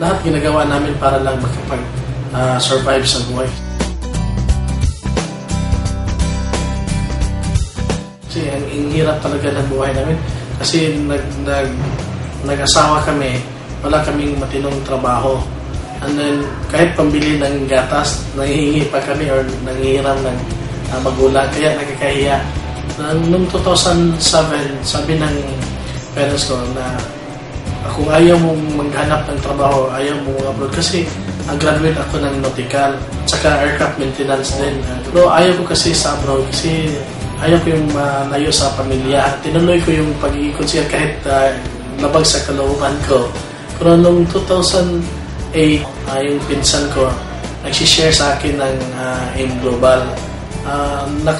lahat ginagawa namin para lang makapag-survive sa buhay. Kasi ang hirap talaga ng buhay namin. Kasi nag-asawa kami, wala kaming matinong trabaho. And then, kahit pambili ng gatas, nanghihingi pa kami or nanghihiram ng magulang. Kaya nakakahiya. Noong 2007, sabi ng parents ko na kung ayaw mong maghanap ng trabaho, ayaw mong abroad. Kasi graduate ako ng nautical, tsaka aircraft maintenance din. Pero ayaw ko kasi sa abroad kasi ayaw ko yung malayo sa pamilya. Tinuloy ko yung pagiging consider kahit labag sa kalooban ko. Pero noong 2008, yung pinsan ko, nagsishare sa akin ng AIM Global.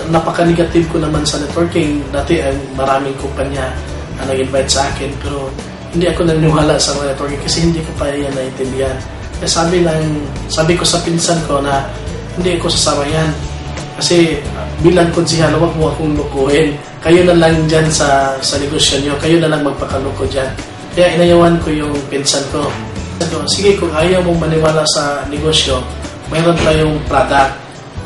Napaka-negative ko naman sa networking. Dati maraming kumpanya nag-invite sa akin. Pero hindi ako naniniwala sa networking kasi hindi ko pa yan naintindihan. Kaya sabi ko sa pinsan ko na hindi ako sasama yan. Kasi bilang konsihal, huwag mo akong lukuhin. Kayo na lang dyan sa negosyo nyo. Kayo na lang magpakaloko dyan. Kaya inayawan ko yung pinsan ko. Sige, kung ayaw mong maniwala sa negosyo, mayroon tayong product.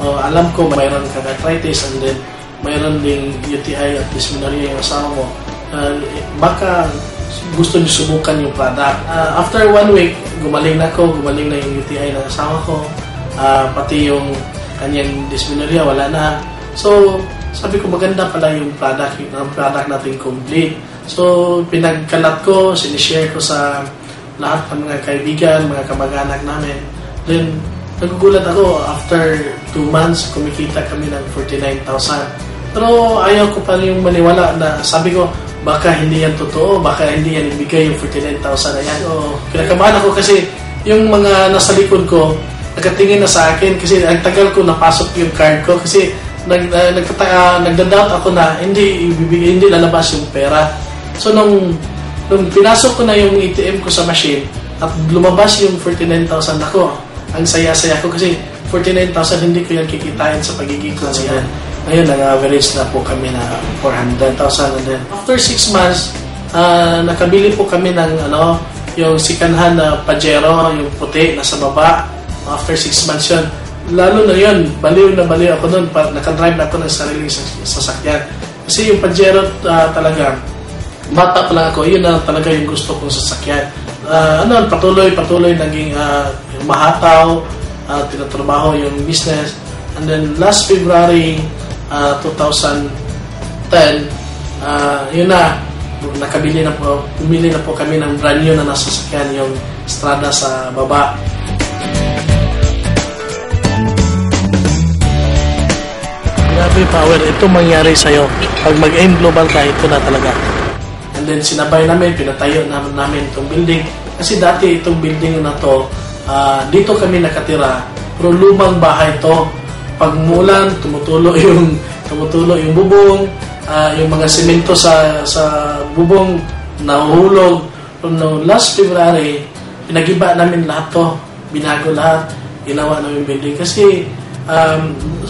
Alam ko mayroon kang arthritis and then mayroon ding UTI at dysmenorrhea yung asawa mo. Baka gusto niyo subukan yung product. After 1 week, gumaling na yung UTI ng asawa ko. Pati yung kanyang dysmenorrhea, wala na. So, sabi ko maganda pala yung product natin complete. So, pinagkalat ko, sinishare ko sa lahat ng mga kaibigan, mga kamag-anak namin. Then, nagugulat ako, after 2 months, kumikita kami ng 49,000. Pero ayaw ko pa yung maniwala na sabi ko, baka hindi yan totoo, baka hindi yan ibigay yung 49,000 na yan. Kinakabahan ako kasi yung mga nasa likod ko, nakatingin na sa akin kasi ang tagal ko napasok yung card ko kasi nagda-doubt ako na hindi lalabas yung pera. So nung pinasok ko na yung ATM ko sa machine at lumabas yung 49,000 ako, ang saya-saya ko kasi 49,000 hindi ko yan kikitain sa pagiging konsihan. Ngayon, nag-average na po kami na 400,000 and then after 6 months, nakabili po kami ng yung sikanhan na Pajero, yung puti na sa baba. After 6 months yun, lalo na yun, baliw ako nun, nakadrive na ako ng sariling sasakyan. Kasi yung Pajero talaga, bata pa lang ako, yun na talaga yung gusto kong sasakyan. Patuloy naging mahataw, tinatrabaho yung business. And then last February 2010, yun na, pumili na po kami ng brand new na nasasakyan, yung Strada sa baba. Grabe power, ito mangyari sa'yo. Pag mag-AIM Global ka, ito na talaga. And then sinabay namin, pinatayo namin itong building. Kasi dati itong building na to, dito kami nakatira, pero lumang bahay to. Pag mulan, tumutulo yung bubong, yung mga semento sa bubong nahuhulog. No, last February, pinagiba namin lahat to, binago lahat, ginawa namin building. Kasi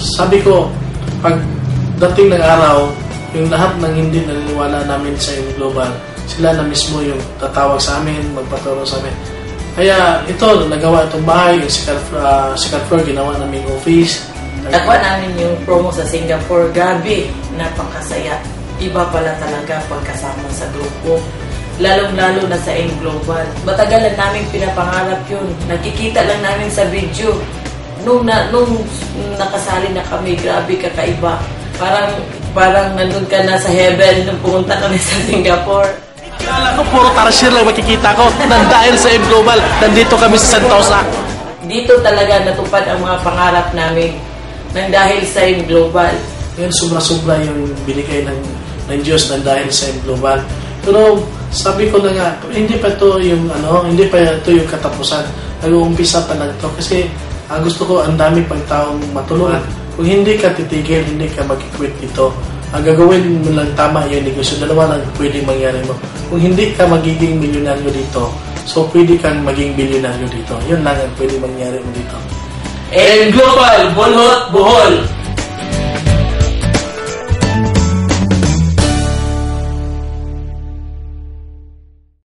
sabi ko, pag dating ng araw, yung lahat ng hindi naniniwala namin sa AIM Global, sila na mismo yung tatawag sa amin, magpaturo sa amin. Kaya ito, nagawa itong bahay, yung second floor, ginawa namin office. Nakuha namin yung promo sa Singapore. Gabi, napakasaya. Iba pala talaga pagkasama sa grupo. Lalong-lalo na sa AIM Global. Matagalan namin pinapangarap yun. Nakikita lang namin sa video. Nung nakasali na kami, grabe kakaiba. Parang nandun ka na sa heaven nung pumunta kami sa Singapore. Akala ko puro tarsier lang makikita ko. Dahil sa AIM Global, nandito kami sa Sentosa. Dito talaga natupad ang mga pangarap namin. Nang dahil sa AIM Global. Yan, sobra-sobra yung binigay ng Diyos nang dahil sa AIM Global. Pero sabi ko na nga, hindi pa ito yung katapusan. Nag-uumpisa pa lang ito kasi gusto ko ang dami pang taong matulungan. Kung hindi ka titigil, hindi ka mag-quit dito. Ang gagawin mo lang tama yung negosyo. Dalawa lang pwedeng mangyari mo. Kung hindi ka magiging milyonaryo dito, so pwede kang maging bilyonaryo dito. Yun lang ang pwedeng mangyari mo dito. AIM Global, Bolhot, Bohol.